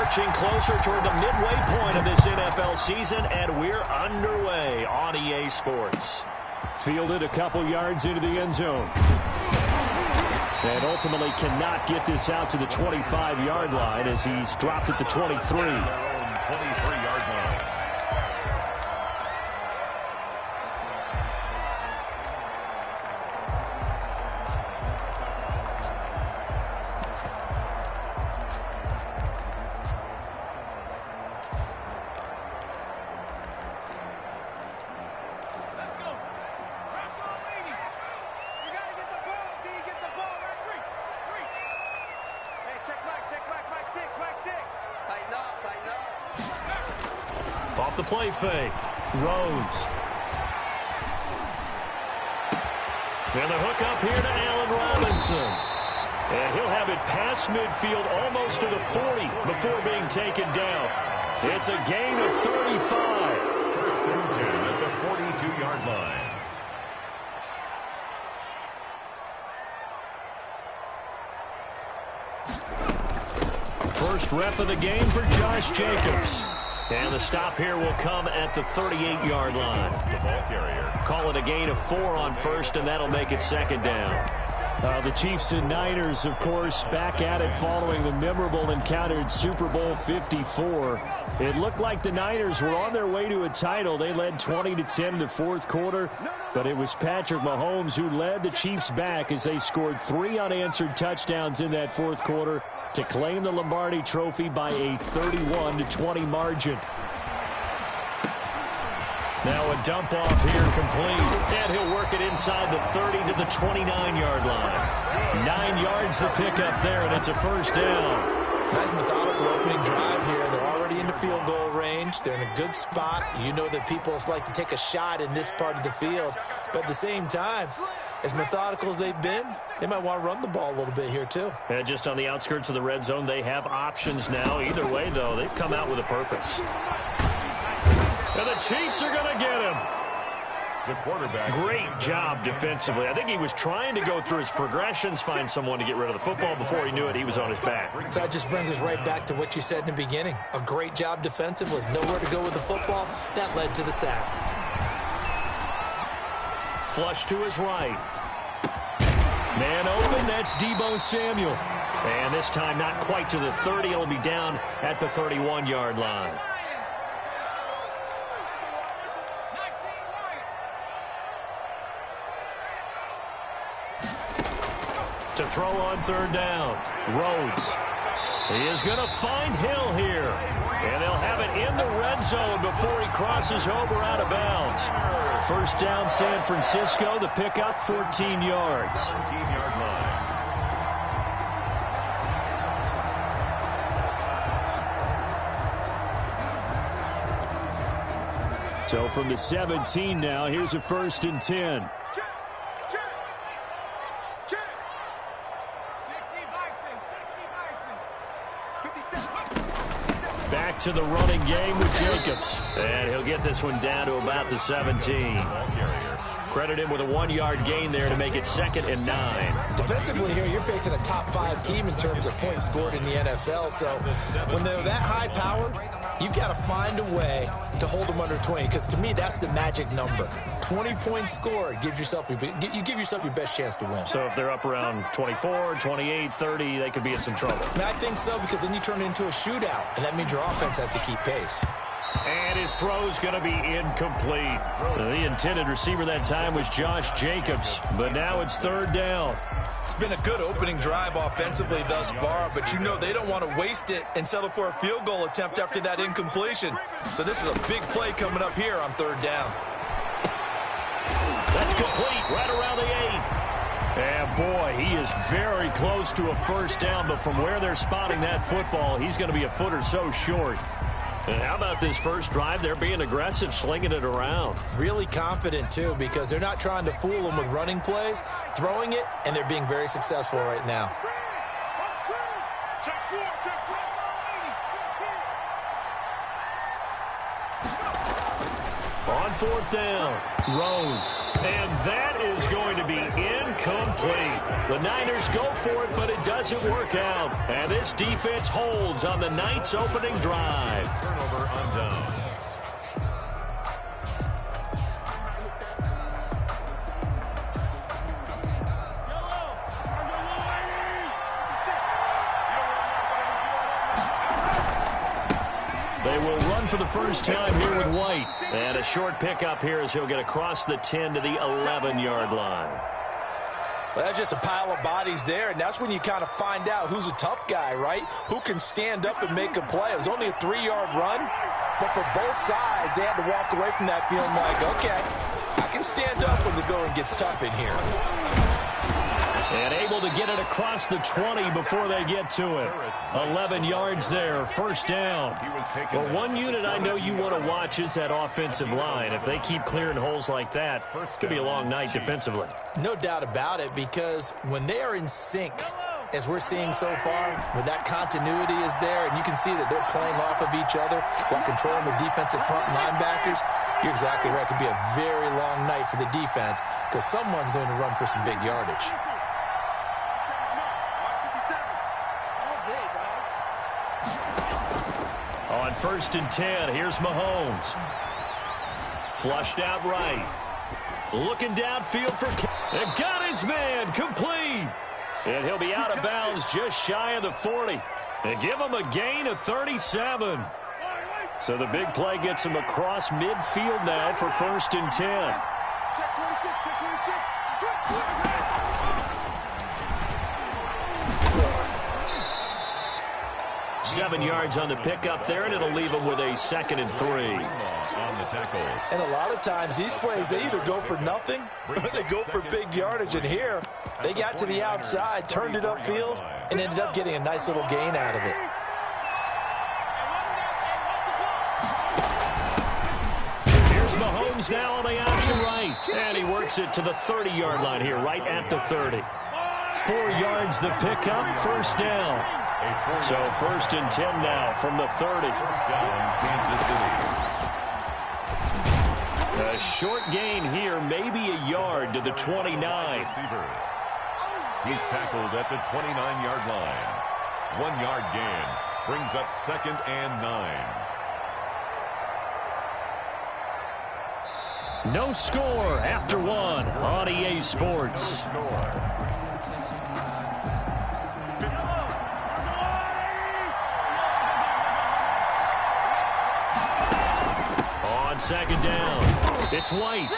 Marching closer toward the midway point of this NFL season, and we're underway on EA Sports. Fielded a couple yards into the end zone. And ultimately cannot get this out to the 25-yard line as he's dropped at the 23. 23-yard line. Off the play fake. Rhodes. And the hook up here to Allen Robinson. And he'll have it past midfield almost to the 40 before being taken down. It's a gain of 35. First and 10 at the 42-yard line. First rep of the game for Josh Jacobs. And the stop here will come at the 38-yard line. The ball carrier. Call it a gain of 4 on first, and that'll make it second down. The Chiefs and Niners, of course, back at it following the memorable encounter in Super Bowl 54. It looked like the Niners were on their way to a title. They led 20-10 in the fourth quarter, but it was Patrick Mahomes who led the Chiefs back as they scored 3 unanswered touchdowns in that fourth quarter to claim the Lombardi Trophy by a 31-20 margin. Now a dump off here complete. And he'll work it inside the 30 to the 29-yard line. 9 yards to pick up there, and it's a first down. Nice methodical opening drive here. They're already into field goal range. They're in a good spot. You know that people like to take a shot in this part of the field. But at the same time, as methodical as they've been, they might want to run the ball a little bit here too. And just on the outskirts of the red zone, they have options now. Either way, though, they've come out with a purpose. And the Chiefs are going to get him. The quarterback. Great job defensively. I think he was trying to go through his progressions, find someone to get rid of the football. Before he knew it, he was on his back. So that just brings us right back to what you said in the beginning. A great job defensively. Nowhere to go with the football. That led to the sack. Flush to his right. Man open, that's Deebo Samuel. And this time not quite to the 30. It'll be down at the 31-yard line. To throw on third down. Rhodes. He is going to find Hill here. And they'll have it in the red zone before he crosses over out of bounds. First down, San Francisco. The pickup, 14 yards. 17-yard line. So from the 17 now, here's a first and 10. Back to the running game with Jacobs. And he'll get this one down to about the 17. Credit him with a 1-yard gain there to make it 2nd and 9. Defensively here, you're facing a top 5 team in terms of points scored in the NFL. So when they're that high powered, you've got to find a way to hold them under 20. Because to me, that's the magic number. 20 points scored gives yourself you give yourself your best chance to win. So if they're up around 24, 28, 30, they could be in some trouble. I think so, because then you turn it into a shootout, and that means your offense has to keep pace. And his throw's going to be incomplete. The intended receiver that time was Josh Jacobs, but now it's third down. It's been a good opening drive offensively thus far, but you know they don't want to waste it and settle for a field goal attempt after that incompletion. So this is a big play coming up here on third down. That's complete, right around the 8. And boy, he is very close to a first down, but from where they're spotting that football, he's going to be a foot or so short. And how about this first drive? They're being aggressive, slinging it around. Really confident, too, because they're not trying to fool them with running plays, throwing it, and they're being very successful right now. On fourth down. Rhodes. And that is going to be incomplete. The Niners go for it, but it doesn't work out. And this defense holds on the Knights' opening drive. Turnover on downs. They will run for the first time here with White. And a short pickup here as he'll get across the 10 to the 11-yard line. Well, that's just a pile of bodies there, and that's when you kind of find out who's a tough guy, right? Who can stand up and make a play. It was only a 3-yard run, but for both sides, they had to walk away from that feeling like, okay, I can stand up when the going gets tough in here. And able to get it across the 20 before they get to it. 11 yards there, first down. Well, one unit I know you want to watch is that offensive line. If they keep clearing holes like that, it could be a long night defensively. No doubt about it, because when they are in sync, as we're seeing so far, when that continuity is there, and you can see that they're playing off of each other while controlling the defensive front linebackers, you're exactly right. It could be a very long night for the defense because someone's going to run for some big yardage. On 1st and 10, here's Mahomes. Flushed out right. Looking downfield for... And got his man complete. And he'll be out of bounds just shy of the 40. And give him a gain of 37. So the big play gets him across midfield now for 1st and 10. 7 yards on the pickup there, and it'll leave him with a 2nd and 3. On the tackle. And a lot of times, these plays, they either go for nothing or they go for big yardage. And here, they got to the outside, turned it upfield, and ended up getting a nice little gain out of it. Here's Mahomes now on the option right. And he works it to the 30-yard line here, right at the 30. 4 yards the pickup, first down. So 1st and 10 now from the 30. Kansas City. A short gain here, maybe a yard to the 29. He's tackled at the 29-yard line. 1 yard gain brings up 2nd and 9. No score after 1 on EA Sports. On 2nd down, it's White.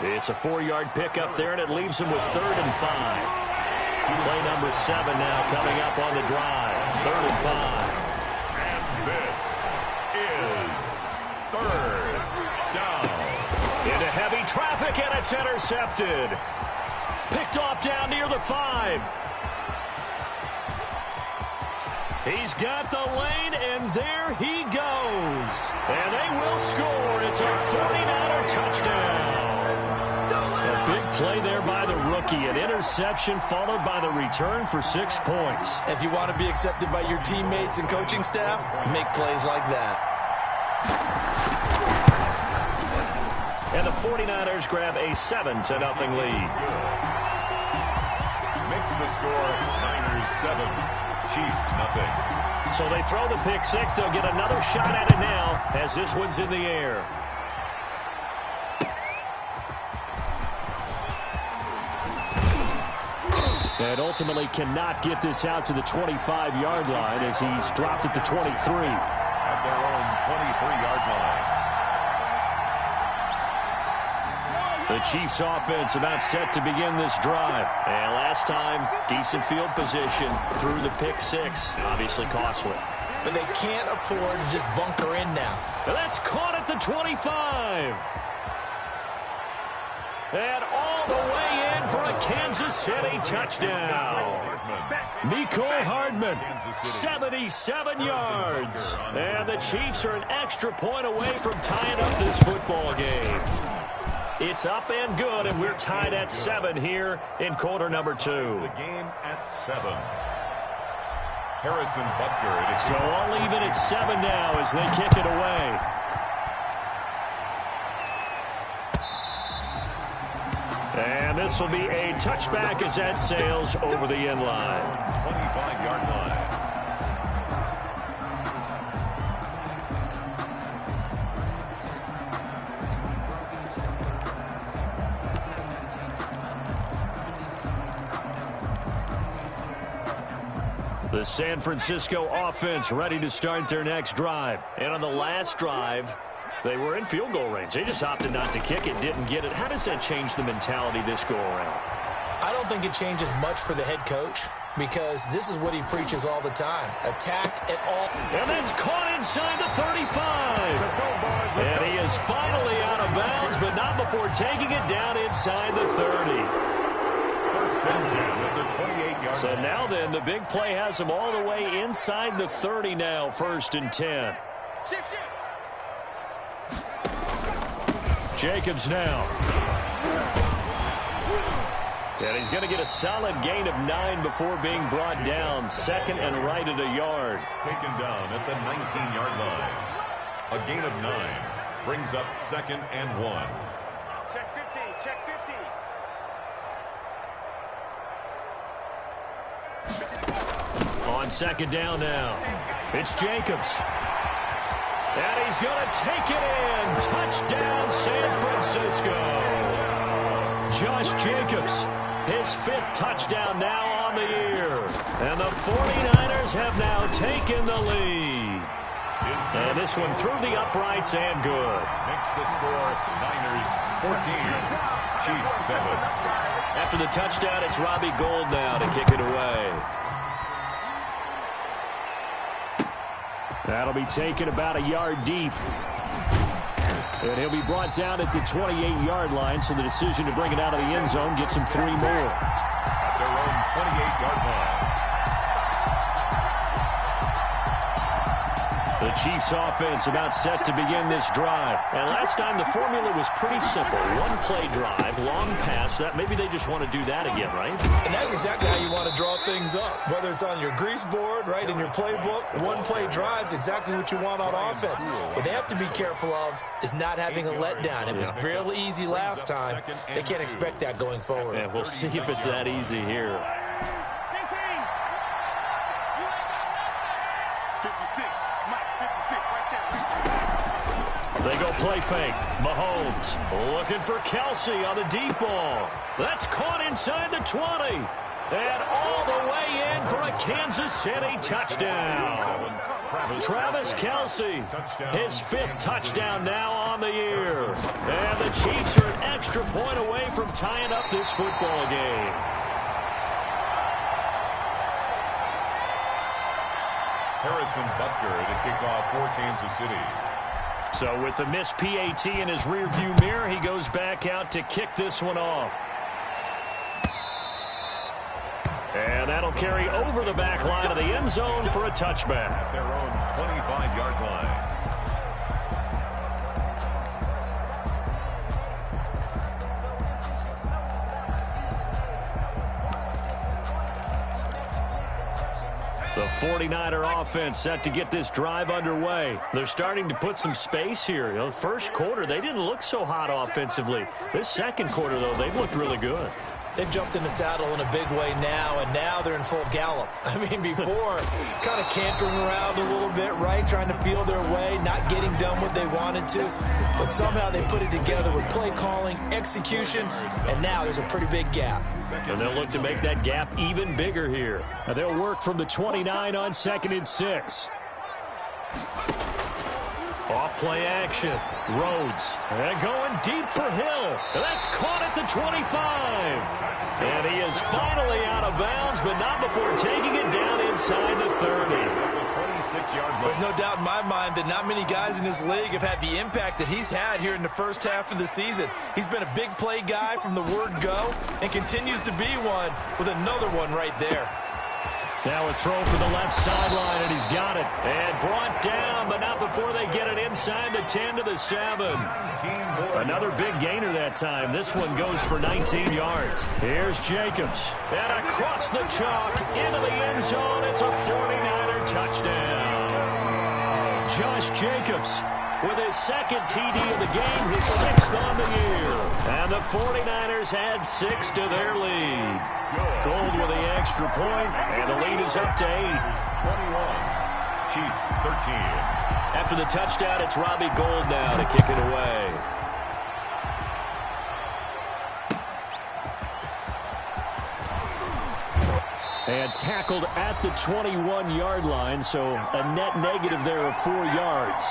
It's a 4-yard pickup there, and it leaves him with 3rd and 5. Play number 7 now coming up on the drive. 3rd and 5. And this is 3rd down. Into heavy traffic, and it's intercepted. Picked off down near the 5. He's got the lane, and there he goes. And they will score. It's a 49er touchdown. A big play there by the rookie. An interception followed by the return for 6 points. If you want to be accepted by your teammates and coaching staff, make plays like that. And the 49ers grab a 7-0 lead. Makes the score Niners 7, Chiefs nothing. So they throw the pick 6. They'll get another shot at it now as this one's in the air. And ultimately cannot get this out to the 25-yard line as he's dropped at the 23. At their own 23-yard line. The Chiefs offense about set to begin this drive. And last time, decent field position through the pick 6. Obviously costly. But they can't afford to just bunker in now. And that's caught at the 25. And all the way in for a Kansas City touchdown. Mecole Hardman, 77 yards. And the Chiefs are an extra point away from tying up this football game. It's up and good, and we're tied at 7 here in quarter number 2. The game at 7. Harrison Butker. So all even at 7 now as they kick it away. this will be a touchback as that sails over the end line. 25-yard line. The San Francisco offense ready to start their next drive. And on the last drive, they were in field goal range. They just opted not to kick it, didn't get it. How does that change the mentality this go around? I don't think it changes much for the head coach because this is what he preaches all the time. Attack at all. And that's caught inside the 35. And he is finally out of bounds, but not before taking it down inside the 30. So now then, the big play has him all the way inside the 30 now, 1st and 10. Jacobs now. And he's going to get a solid gain of 9 before being brought down. 2nd and right at a yard. Taken down at the 19-yard line. A gain of 9 brings up 2nd and 1. Check 50, check 50. On 2nd down now, it's Jacobs. And he's going to take it in. Touchdown, San Francisco. Josh Jacobs, his 5th touchdown now on the year. And the 49ers have now taken the lead. And this one through the uprights and good. Makes the score Niners 14, Chiefs 7. After the touchdown, it's Robbie Gould now to kick it away. That'll be taken about a yard deep. And he'll be brought down at the 28-yard line, so the decision to bring it out of the end zone gets him 3 more. At their own 28-yard line. The Chiefs offense about set to begin this drive. And last time the formula was pretty simple. 1-play drive, long pass. That maybe they just want to do that again, right? And that's exactly how you want to draw things up. Whether it's on your grease board, right, in your playbook, 1-play drive's exactly what you want on offense. What they have to be careful of is not having a letdown. It was real easy last time. They can't expect that going forward. And we'll see if it's that easy here. 56, Mike, 56 right there. They go play fake. Mahomes looking for Kelsey on the deep ball. That's caught inside the 20. And all the way in for a Kansas City touchdown. Travis Kelsey, his 5th touchdown now on the year. And the Chiefs are an extra point away from tying up this football game. Harrison Butker to kick off for Kansas City. So with the missed PAT in his rearview mirror, he goes back out to kick this one off. And that'll carry over the back line of the end zone for a touchback. At their own 25-yard line. The 49er offense set to get this drive underway. They're starting to put some space here. You know, first quarter, they didn't look so hot offensively. This second quarter, though, they've looked really good. They've jumped in the saddle in a big way now, and now they're in full gallop. I mean, before, kind of cantering around a little bit, right, trying to feel their way, not getting done what they wanted to. But somehow they put it together with play calling, execution, and now there's a pretty big gap. And they'll look to make that gap even bigger here. And they'll work from the 29 on 2nd and 6. Off play action. Rhodes. And going deep for Hill. And that's caught at the 25. And he is finally out of bounds, but not before taking it down inside the 30. There's no doubt in my mind that not many guys in this league have had the impact that he's had here in the first half of the season. He's been a big play guy from the word go and continues to be one with another one right there. Now a throw for the left sideline, and he's got it. And brought down, but not before they get it inside the 10 to the 7. Another big gainer that time. This one goes for 19 yards. Here's Jacobs. And across the chalk into the end zone. It's a 49er touchdown. Josh Jacobs, with his second TD of the game, his 6th on the year. And the 49ers add 6 to their lead. Gold with the extra point, and the lead is up to 8. 21. Chiefs 13. After the touchdown, it's Robbie Gould now to kick it away. And tackled at the 21-yard line, so a net negative there of 4 yards.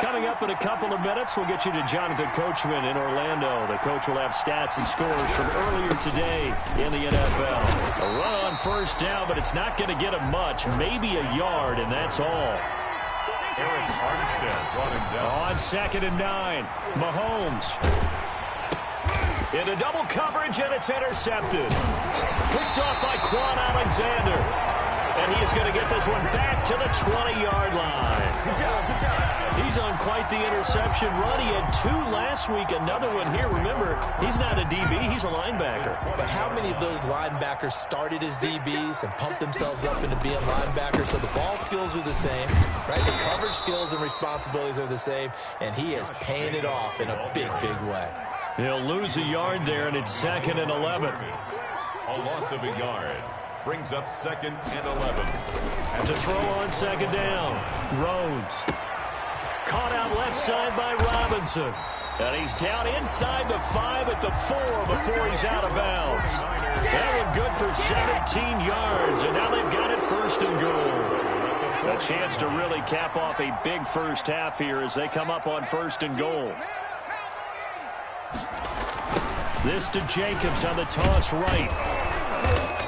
Coming up in a couple of minutes, we'll get you to Jonathan Coachman in Orlando. The coach will have stats and scores from earlier today in the NFL. A run on first down, but it's not going to get him much, maybe a yard, and that's all. Eric Armstead running down. On 2nd and 9, Mahomes. Into double coverage, and it's intercepted. Picked off by Quan Alexander. And he is going to get this one back to the 20-yard line. Good job. He's on quite the interception run. He had 2 last week, another one here. Remember, he's not a DB, he's a linebacker. But how many of those linebackers started as DBs and pumped themselves up into being linebackers? So the ball skills are the same, right? The coverage skills and responsibilities are the same, and he is paying it off in a big, big way. He'll lose a yard there, and it's 2nd and 11. A loss of a yard. Brings up 2nd and 11. And to throw on 2nd down, Rhodes. Caught out left side by Robinson. And he's down inside the 5 at the 4 before he's out of bounds. That one good for 17 yards, and now they've got it 1st and goal. A chance to really cap off a big first half here as they come up on 1st and goal. This to Jacobs on the toss right.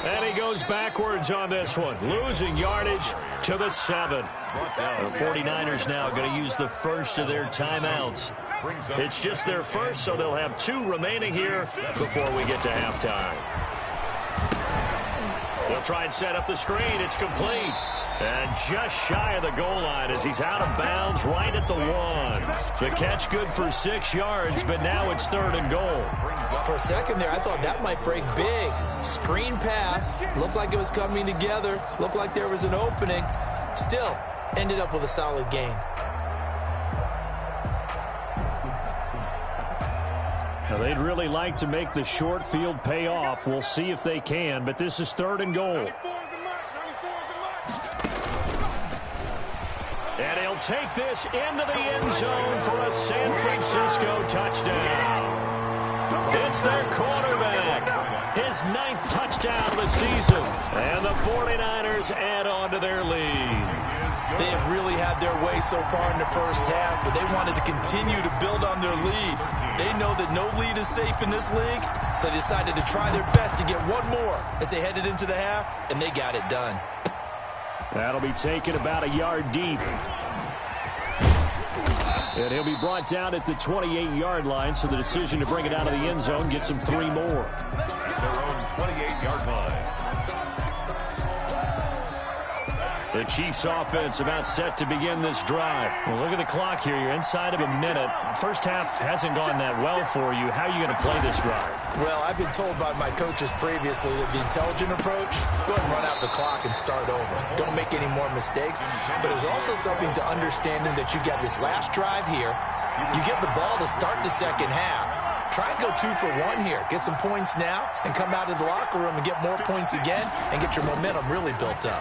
And he goes backwards on this one, losing yardage to the 7. The 49ers now going to use the first of their timeouts. It's just their first, so they'll have 2 remaining here before we get to halftime. They'll try and set up the screen. It's complete. And just shy of the goal line as he's out of bounds right at the 1. The catch good for 6 yards, but now it's 3rd and goal. For a second there, I thought that might break big. Screen pass. Looked like it was coming together. Looked like there was an opening. Still, ended up with a solid gain. Now, they'd really like to make the short field pay off. We'll see if they can, but this is 3rd and goal. And he'll take this into the end zone for a San Francisco touchdown. It's their quarterback. His 9th touchdown of the season. And the 49ers add on to their lead. They have really had their way so far in the first half, but they wanted to continue to build on their lead. They know that no lead is safe in this league, so they decided to try their best to get one more as they headed into the half, and they got it done. That'll be taken about a yard deep. And he'll be brought down at the 28-yard line, so the decision to bring it out of the end zone gets him 3 more. Their own 28-yard line. The Chiefs offense about set to begin this drive. Well, look at the clock here. You're inside of a minute. First half hasn't gone that well for you. How are you going to play this drive? Well, I've been told by my coaches previously that the intelligent approach, go ahead and run out the clock and start over. Don't make any more mistakes. But there's also something to understanding that you get this last drive here. You get the ball to start the second half. Try and go 2 for 1 here. Get some points now and come out of the locker room and get more points again and get your momentum really built up.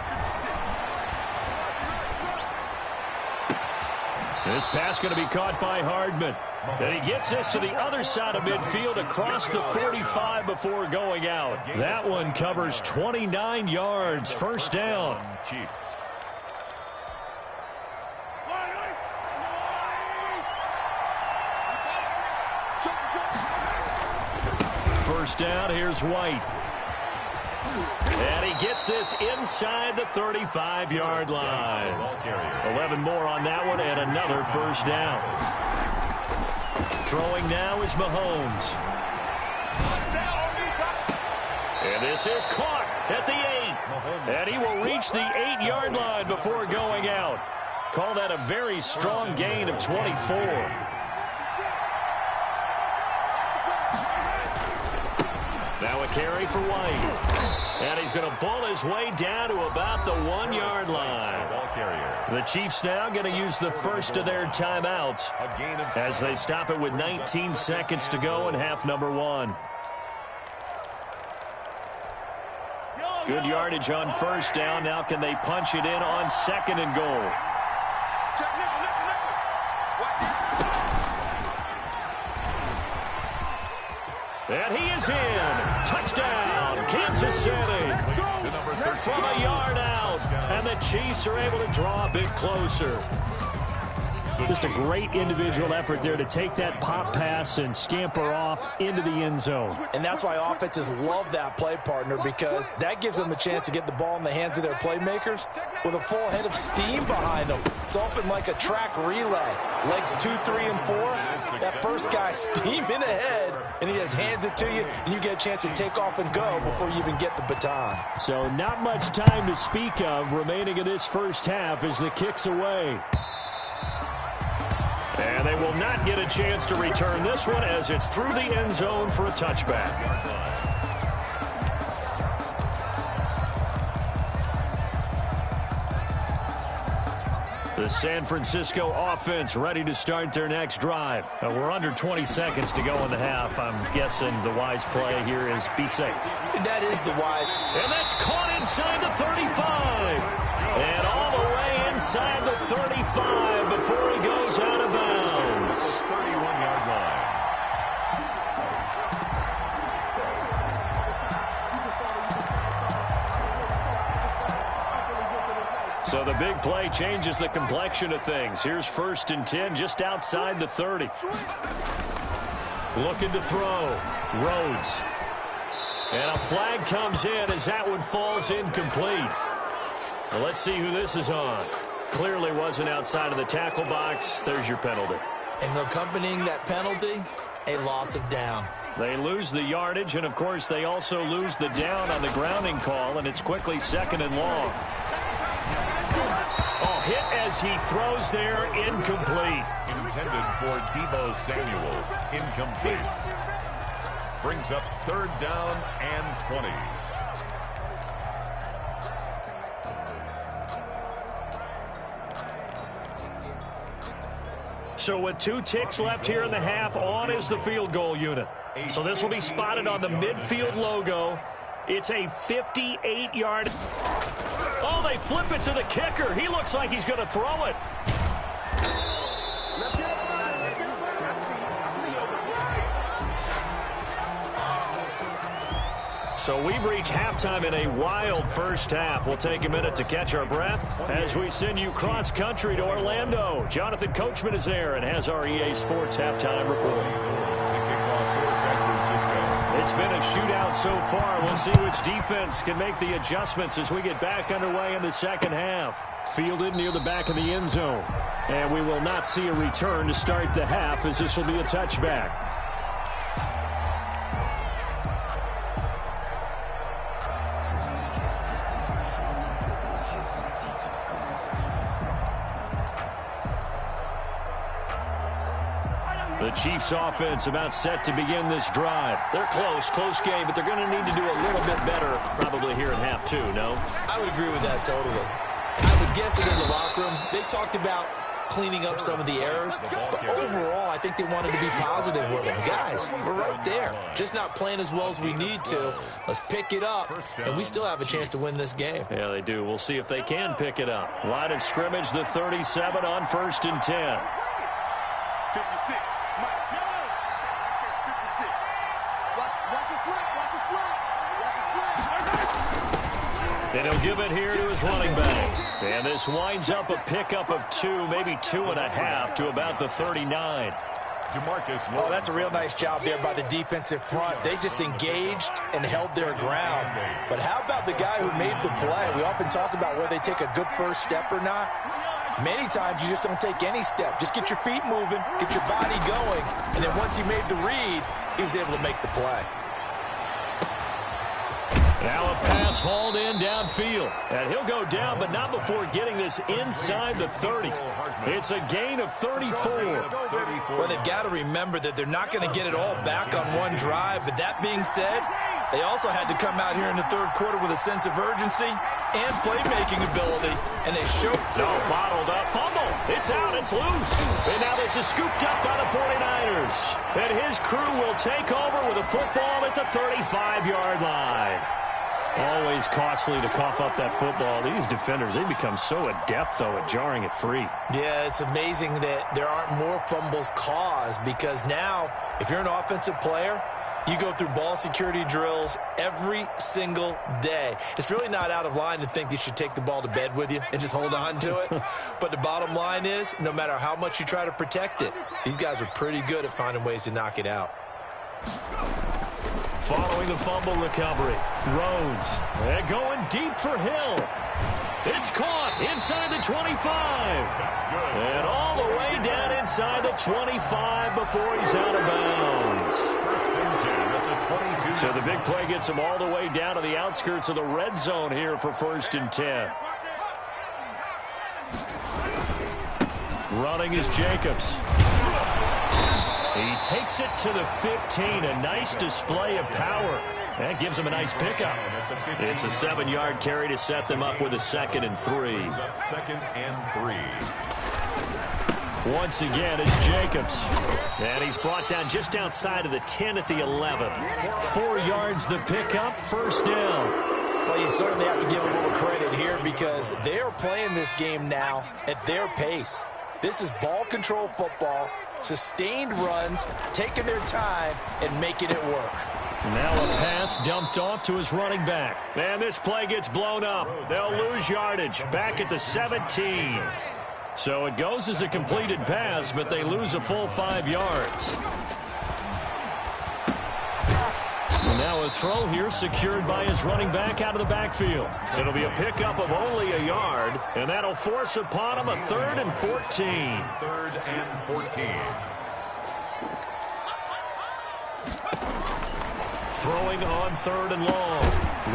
This pass going to be caught by Hardman. And he gets this to the other side of midfield across the 45 before going out. That one covers 29 yards. First down. Chiefs. First down, here's White. And he gets this inside the 35-yard line. 11 more on that one and another first down. Throwing now is Mahomes. And this is caught at the 8. And he will reach the 8-yard line before going out. Call that a very strong gain of 24. Now a carry for White. And he's going to bull his way down to about the 1-yard line. The Chiefs now going to use the first of their timeouts as they stop it with 19 seconds to go in half number 1. Good yardage on first down. Now can they punch it in on 2nd and goal? And he is in. Touchdown, Kansas City. From a yard out. And the Chiefs are able to draw a bit closer. Just a great individual effort there to take that pop pass and scamper off into the end zone. And that's why offenses love that play, partner, because that gives them a chance to get the ball in the hands of their playmakers with a full head of steam behind them. It's often like a track relay. Legs 2, 3, and 4. That first guy steaming ahead, and he just hands it to you, and you get a chance to take off and go before you even get the baton. So not much time to speak of remaining in this first half as the kick's away. And they will not get a chance to return this one as it's through the end zone for a touchback. The San Francisco offense ready to start their next drive. We're under 20 seconds to go in the half. I'm guessing the wise play here is be safe. That is the wise. And that's caught inside the 35. And all the way inside the 35 before he goes out of bounds. 31-yard line. So the big play changes the complexion of things. Here's 1st and 10 just outside the 30. Looking to throw. Rhodes. And a flag comes in as that one falls incomplete. Well, let's see who this is on. Clearly wasn't outside of the tackle box. There's your penalty. And accompanying that penalty, a loss of down. They lose the yardage, and, of course, they also lose the down on the grounding call, and it's quickly 2nd and long. Oh, hit as he throws there, incomplete. Intended for Deebo Samuel. Incomplete. Brings up 3rd down and 20. So with 2 ticks left here in the half, on is the field goal unit. So this will be spotted on the midfield logo. It's a 58-yard. Oh, they flip it to the kicker. He looks like he's going to throw it. So we've reached halftime in a wild first half. We'll take a minute to catch our breath as we send you cross-country to Orlando. Jonathan Coachman is there and has our EA Sports halftime report. It's been a shootout so far. We'll see which defense can make the adjustments as we get back underway in the second half. Fielded near the back of the end zone. And we will not see a return to start the half as this will be a touchback. The Chiefs offense about set to begin this drive. They're close game, but they're going to need to do a little bit better probably here in half 2, no? I would agree with that totally. I would guess it in the locker room. They talked about cleaning up some of the errors, but overall, I think they wanted to be positive with them. Guys, we're right there. Just not playing as well as we need to. Let's pick it up, and we still have a chance to win this game. Yeah, they do. We'll see if they can pick it up. Line of scrimmage, the 37 on 1st and 10. 56. And he'll give it here to his running back. And this winds up a pickup of 2, maybe 2.5 to about the 39. Oh, that's a real nice job there by the defensive front. They just engaged and held their ground. But how about the guy who made the play? We often talk about whether they take a good first step or not. Many times you just don't take any step. Just get your feet moving, get your body going, and then once he made the read, he was able to make the play. Now a pass hauled in downfield. And he'll go down, but not before getting this inside the 30. It's a gain of 34. Well, they've got to remember that they're not going to get it all back on one drive. But that being said, They also had to come out here in the third quarter with a sense of urgency and playmaking ability, and they showed. No, bottled up, fumble. It's out, it's loose. And now this is scooped up by the 49ers. And his crew will take over with a football at the 35-yard line. Always costly to cough up that football. These defenders, they become so adept, though, at jarring it free. Yeah, it's amazing that there aren't more fumbles caused, because now, if you're an offensive player, you go through ball security drills every single day. It's really not out of line to think you should take the ball to bed with you and just hold on to it. But the bottom line is, no matter how much you try to protect it, these guys are pretty good at finding ways to knock it out. Following the fumble recovery, Rhodes. They're going deep for Hill. It's caught inside the 25. And all the way down inside the 25 before he's out of bounds. So the big play gets him all the way down to the outskirts of the red zone here for 1st and 10. Running is Jacobs. He takes it to the 15. A nice display of power. That gives him a nice pickup. It's a 7-yard carry to set them up with a 2nd and 3. 2nd and 3. Once again, it's Jacobs. And he's brought down just outside of the 10 at the 11. 4 yards the pickup, 1st down. Well, you certainly have to give a little credit here, because they are playing this game now at their pace. This is ball control football, sustained runs, taking their time, and making it work. Now a pass dumped off to his running back. And this play gets blown up. They'll lose yardage back at the 17. So it goes as a completed pass, but they lose a full 5 yards. And now a throw here secured by his running back out of the backfield. It'll be a pickup of only a yard, and that'll force upon him a 3rd and 14. 3rd and 14. Throwing on 3rd and long.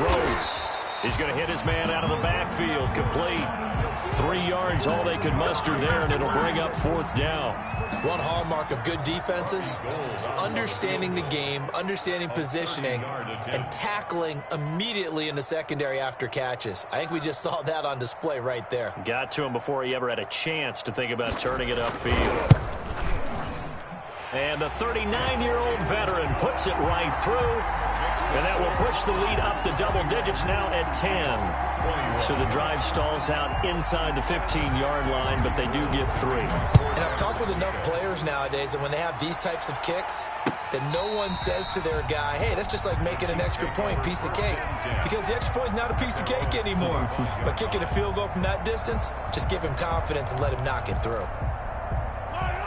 Rhodes. He's going to hit his man out of the backfield. Complete. 3 yards, all they could muster there, and it'll bring up 4th down. One hallmark of good defenses is understanding the game, understanding positioning, and tackling immediately in the secondary after catches. I think we just saw that on display right there. Got to him before he ever had a chance to think about turning it upfield. And the 39-year-old veteran puts it right through. And that will push the lead up to double digits now at 10. So the drive stalls out inside the 15-yard line, but they do get 3. And I've talked with enough players nowadays, and when they have these types of kicks, that no one says to their guy, hey, that's just like making an extra point, piece of cake. Because the extra point is not a piece of cake anymore. But kicking a field goal from that distance, just give him confidence and let him knock it through.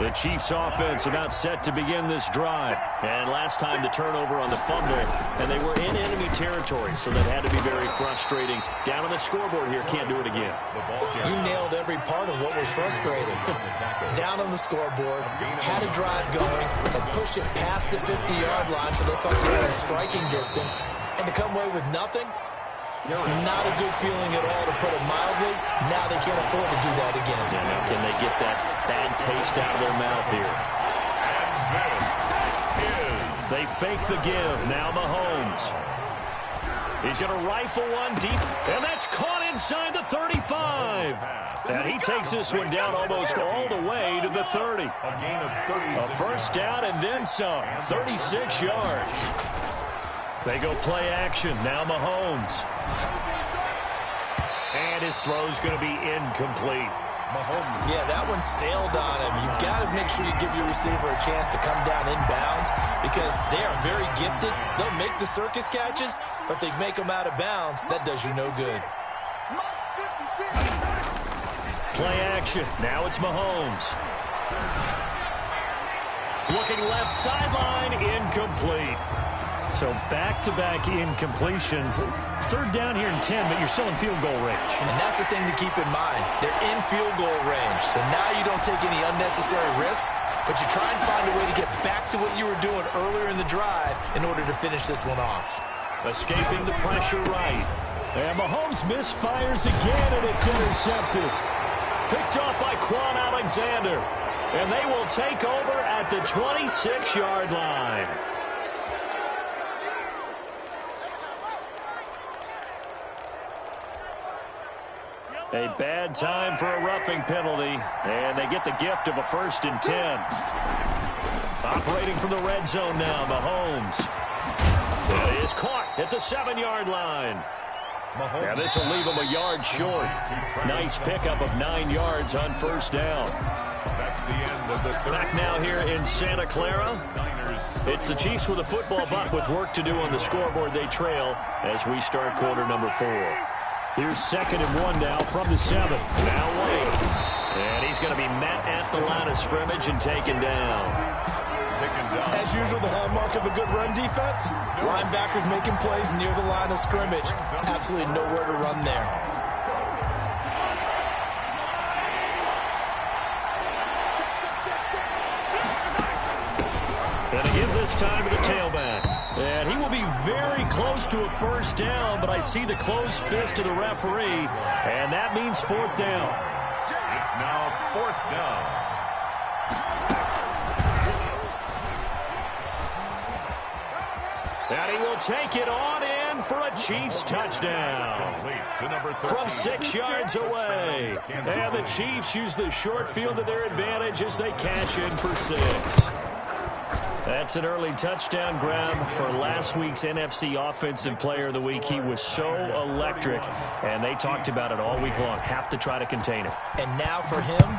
The Chiefs offense about set to begin this drive. And last time the turnover on the fumble, and they were in enemy territory, so that had to be very frustrating. Down on the scoreboard here, can't do it again. You nailed every part of what was frustrating. Down on the scoreboard, had a drive going, and pushed it past the 50-yard line, so they thought they were in striking distance, and to come away with nothing, not a good feeling at all, to put it mildly. Now they can't afford to do that again. Yeah, now can they get that bad taste out of their mouth here? They fake the give. Now Mahomes. He's going to rifle one deep, and that's caught inside the 35. And he takes this one down almost all the way to the 30. A 1st down and then some. 36 yards. They go play action. Now Mahomes. And his throw's going to be incomplete. Mahomes. Yeah, that one sailed on him. You've got to make sure you give your receiver a chance to come down inbounds, because they are very gifted. They'll make the circus catches, but they make them out of bounds. That does you no good. Play action. Now it's Mahomes. Looking left sideline, incomplete. So back-to-back incompletions. 3rd down here in 10, but you're still in field goal range. And that's the thing to keep in mind. They're in field goal range. So now you don't take any unnecessary risks, but you try and find a way to get back to what you were doing earlier in the drive in order to finish this one off. Escaping the pressure right. And Mahomes misfires again, and it's intercepted. Picked off by Quan Alexander. And they will take over at the 26-yard line. A bad time for a roughing penalty, and they get the gift of a 1st and 10. Operating from the red zone now, Mahomes. It is caught at the 7-yard line. Now this will leave him a yard short. Nice pickup of 9 yards on 1st down. That's the end of the third. Back now here in Santa Clara. It's the Chiefs with a football, but with work to do on the scoreboard. They trail as we start quarter number 4. Here's 2nd and 1 now from the 7. Now Wade. And he's going to be met at the line of scrimmage and taken down. As usual, the hallmark of a good run defense, linebackers making plays near the line of scrimmage. Absolutely nowhere to run there. And again this time to the tailback. And he will be very close to a 1st down, but I see the closed fist of the referee, and that means 4th down. It's now 4th down. And he will take it on in for a Chiefs touchdown. From 6 yards away. And the Chiefs use the short field to their advantage as they cash in for 6. That's an early touchdown grab for last week's NFC Offensive Player of the Week. He was so electric, and they talked about it all week long. Have to try to contain it. And now for him,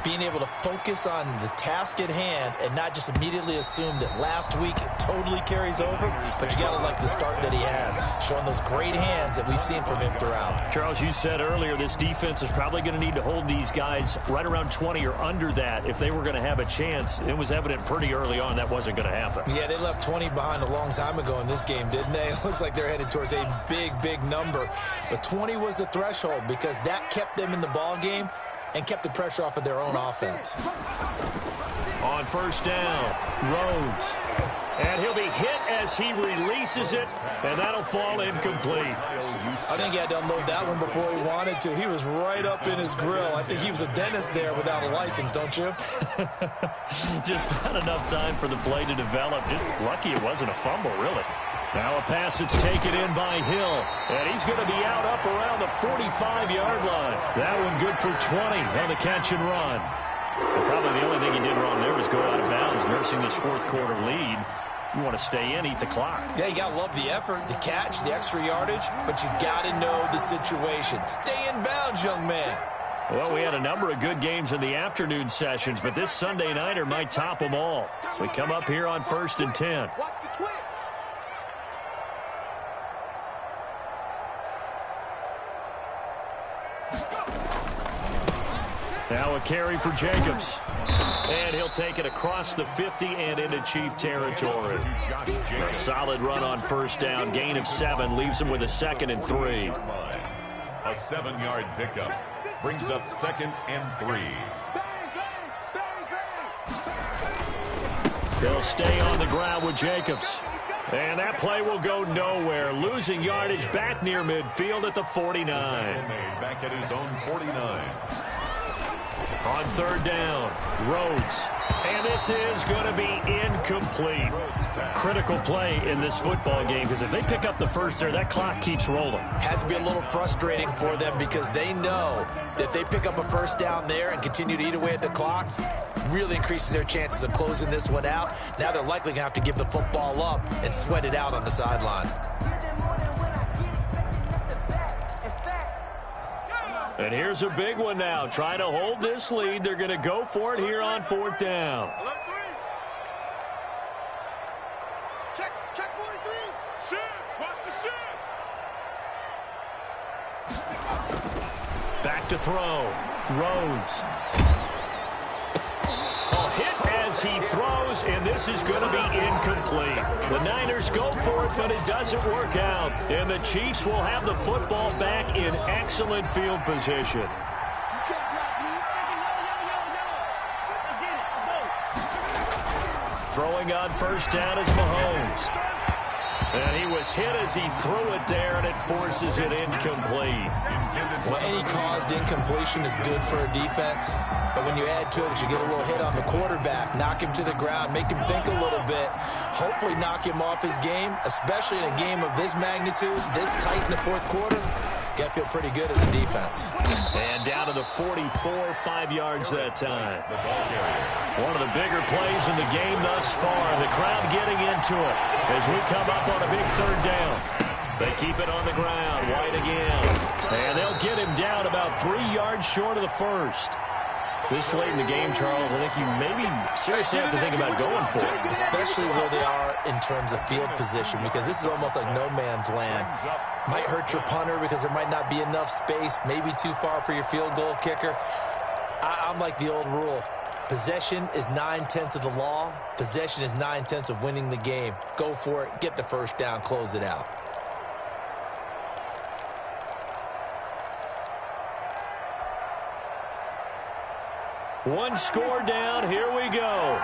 being able to focus on the task at hand and not just immediately assume that last week it totally carries over, but you got to like the start that he has, showing those great hands that we've seen from him throughout. Charles, you said earlier this defense is probably going to need to hold these guys right around 20 or under that if they were going to have a chance. It was evident pretty early on that wasn't going to happen. Yeah, they left 20 behind a long time ago in this game, didn't they? It looks like they're headed towards a big, big number. But 20 was the threshold because that kept them in the ball game and kept the pressure off of their own offense. On 1st down, Rhodes. And he'll be hit as he releases it, and that'll fall incomplete. I think he had to unload that one before he wanted to. He was right up in his grill. I think he was a dentist there without a license, don't you? Just not enough time for the play to develop. Just lucky it wasn't a fumble, really. Now a pass that's taken in by Hill, and he's going to be out up around the 45-yard line. That one good for 20 on the catch and run. And probably the only thing he did wrong there was go out of bounds, nursing this 4th quarter lead. You want to stay in, eat the clock. Yeah, you got to love the effort, the catch, the extra yardage, but you got to know the situation. Stay in bounds, young man. Well, we had a number of good games in the afternoon sessions, but this Sunday nighter might top them all. So we come up here on 1st and 10. Now a carry for Jacobs. And he'll take it across the 50 and into Chief territory. A solid run on 1st down. Gain of 7 leaves him with a 2nd and 3. A 7-yard pickup brings up 2nd and 3. They'll stay on the ground with Jacobs. And that play will go nowhere. Losing yardage back near midfield at the 49. Back at his own 49. On 3rd down, Rhodes. And this is going to be incomplete. Critical play in this football game because if they pick up the 1st there, that clock keeps rolling. Has to be a little frustrating for them because they know that they pick up a 1st down there and continue to eat away at the clock, really increases their chances of closing this one out. Now they're likely going to have to give the football up and sweat it out on the sideline. And here's a big one now. Trying to hold this lead. They're going to go for it here on 4th down. Check 43. Shift. Watch the shift. Back to throw. Rhodes. Hit as he throws, and this is going to be incomplete. The Niners go for it, but it doesn't work out. And the Chiefs will have the football back in excellent field position. Throwing on 1st down is Mahomes. And he was hit as he threw it there, and it forces it incomplete. Well, any caused incompletion is good for a defense. But when you add to it, you get a little hit on the quarterback, knock him to the ground, make him think a little bit, hopefully knock him off his game, especially in a game of this magnitude, this tight in the 4th quarter. Got to feel pretty good as a defense. And down to the 44, 5 yards that time. One of the bigger plays in the game thus far. The crowd getting into it as we come up on a big third down. They keep it on the ground. White again. And they'll get him down about 3 yards short of the first. This late in the game, Charles, I think you maybe seriously have to think about going for it. Especially where they are in terms of field position, because this is almost like no man's land. Might hurt your punter because there might not be enough space, maybe too far for your field goal kicker. I'm like the old rule. Possession is 9/10 of the law. Possession is 9/10 of winning the game. Go for it, get the first down, close it out. One score down. Here we go.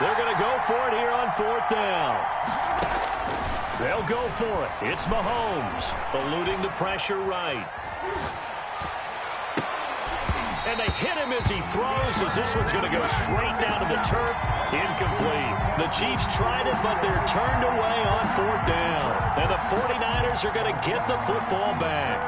They're going to go for it here on fourth down. They'll go for it. It's Mahomes eluding the pressure right. And they hit him as he throws, as this one's going to go straight down to the turf. Incomplete. The Chiefs tried it, but they're turned away on fourth down. And the 49ers are going to get the football back.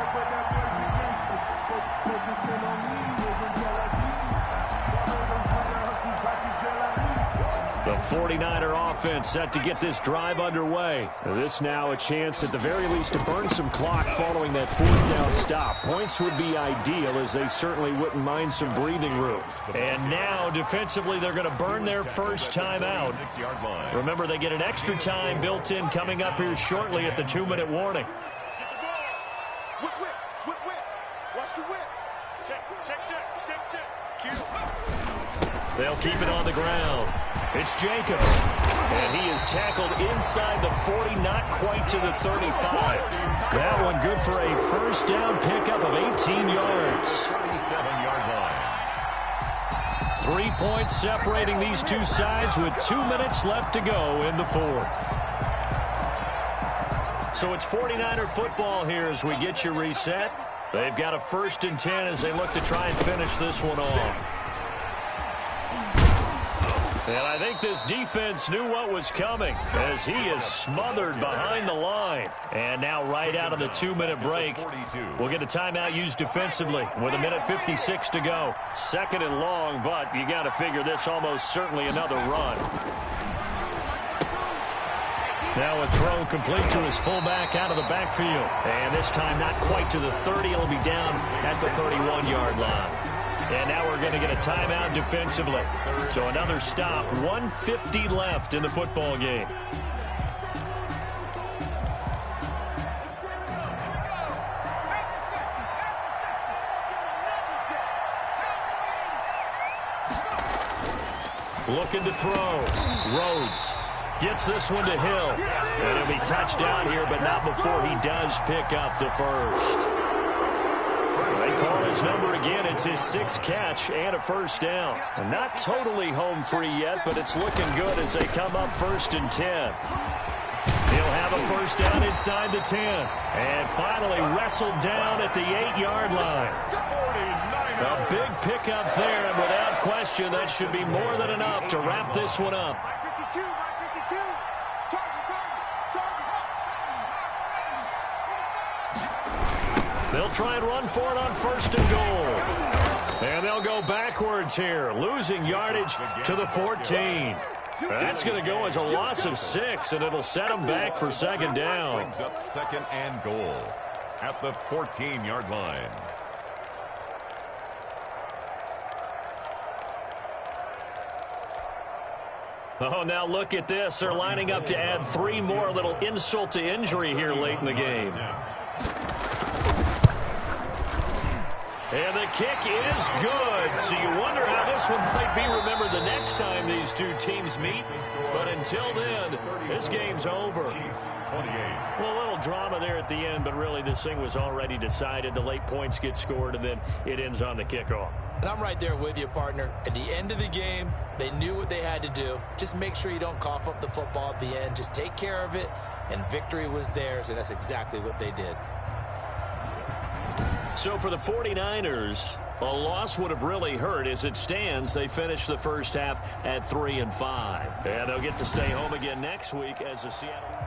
The 49er offense set to get this drive underway. This now a chance at the very least to burn some clock following that fourth down stop. Points would be ideal, as they certainly wouldn't mind some breathing room. And now defensively they're going to burn their first time out. Remember, they get an extra time built in coming up here shortly at the 2-minute warning. They'll keep it on the ground. It's Jacobs, and he is tackled inside the 40, not quite to the 35. That one good for a first down pickup of 18 yards. 37-yard line. 3 points separating these two sides with 2 minutes left to go in the fourth. So it's 49er football here as we get you reset. They've got a 1st and 10 as they look to try and finish this one off. And I think this defense knew what was coming, as he is smothered behind the line. And now right out of the 2-minute break, we'll get a timeout used defensively with 1:56 to go. 2nd and long, but you got to figure this almost certainly another run. Now a throw complete to his fullback out of the backfield. And this time not quite to the 30. It'll be down at the 31-yard line. And now we're going to get a timeout defensively. So another stop. 1:50 left in the football game. Looking to throw. Rhodes gets this one to Hill. And he'll be touchdown here, but not before he does pick up the first. They call his number again. It's his 6th catch and a first down. And not totally home free yet, but it's looking good as they come up 1st and 10. He'll have a first down inside the 10. And finally wrestled down at the 8-yard line. A big pickup there, and without question, that should be more than enough to wrap this one up. They'll try and run for it on 1st and goal. And they'll go backwards here, losing yardage to the 14. That's going to go as a loss of 6, and it'll set them back for 2nd down. Brings up 2nd and goal at the 14-yard line. Oh, now look at this. They're lining up to add 3 more. A little insult to injury here late in the game. And the kick is good. So you wonder how this one might be remembered the next time these two teams meet. But until then, this game's over. Well, a little drama there at the end, but really this thing was already decided. The late points get scored, and then it ends on the kickoff. And I'm right there with you, partner. At the end of the game, they knew what they had to do. Just make sure you don't cough up the football at the end. Just take care of it, and victory was theirs, and that's exactly what they did. So for the 49ers, a loss would have really hurt. As it stands, they finished the first half at 3-5. And they'll get to stay home again next week as the Seattle...